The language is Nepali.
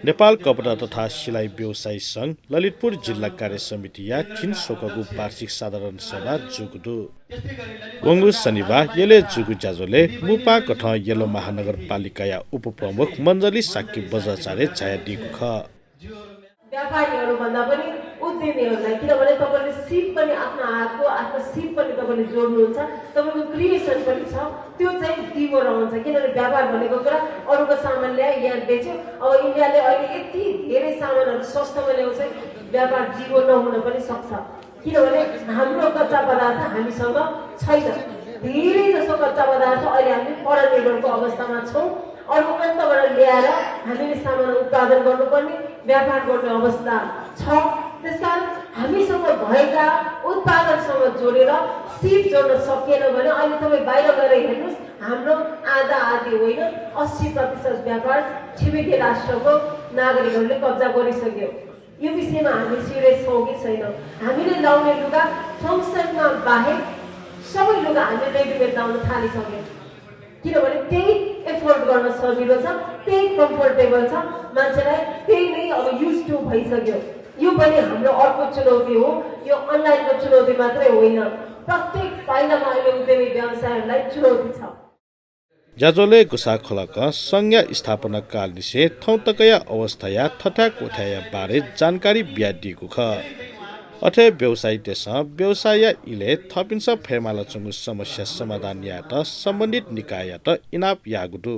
नेपाल कपडा तथा सिलाइ व्यवसायी सङ्घ ललितपुर जिल्ला कार्य समिति या चिनसोकको वार्षिक साधारण सभा जुगुदु वङ्गु शनिबार येले जुगु जाजोले मुपा कठ येलो महानगरपालिका या उपप्रमुख मञ्जली साक्की बजाचार्य छाया दिएको ख व्यापारीहरू भन्दा पनि उद्यमीहरूलाई किनभने तपाईले सिप पनि आफ्नो हातको आफ्नो सिप पनि तपाईले जोड्नुहुन्छ तपाईको क्रिएसन पनि छ त्यो चाहिँ दिगो रहन्छ किनभने व्यापार भनेको कुरा अरूको सामान ल्याए यहाँ बेच्यो अब इन्डियाले अहिले यति धेरै सामानहरू सस्तोमा ल्याउँछ व्यापार दिगो नहुन पनि सक्छ किनभने हाम्रो कच्चा पदार्थ हामीसँग छैन धेरै जसो कच्चा पदार्थ अहिले हामी परनिर्भरको अवस्थामा छौँ अरू अन्तबाट ल्याएर हामीले सामान उत्पादन गर्नुपर्ने व्यापार गर्ने अवस्था छ त्यसकारण हामीसँग भएका उत्पादनसँग जोडेर सिप जोड्न सकिएन भने अहिले तपाईँ बाहिर गएर हेर्नुहोस् हाम्रो आधा आधी होइन 80% व्यापार छिमेकी राष्ट्रको नागरिकहरूले कब्जा गरिसक्यो यो विषयमा हामी सिरियस छौँ कि छैन हामीले लाउने लुगा फङ्सनमा बाहेक सबै लुगा हामीले रेडिमेड लाउन थालिसक्यौँ किनभने त्यही एफोर्ड गर्न सजिलो छ त्यही कम्फोर्टेबल छ मान्छेलाई त्यही नै अब युज टु भइसक्यो यो पनि हाम्रो अर्को चुनौती हो यो अनलाइनको चुनौती मात्रै होइन प्रत्येक पाइलामा अहिले उद्यमी व्यवसायहरूलाई चुनौती छ जाजोले गुसा खलक संज्ञा स्थापना कालनिसे थौतकया अवस्थाया थथा कोठाया बारे जानकारी बिया दिएको ख अथे व्यवसाय देश व्यवसाय इले थपिन्छ फेमाला चुङ्गु समस्या समाधान यात सम्बन्धित निकाय त इनाप यागुदु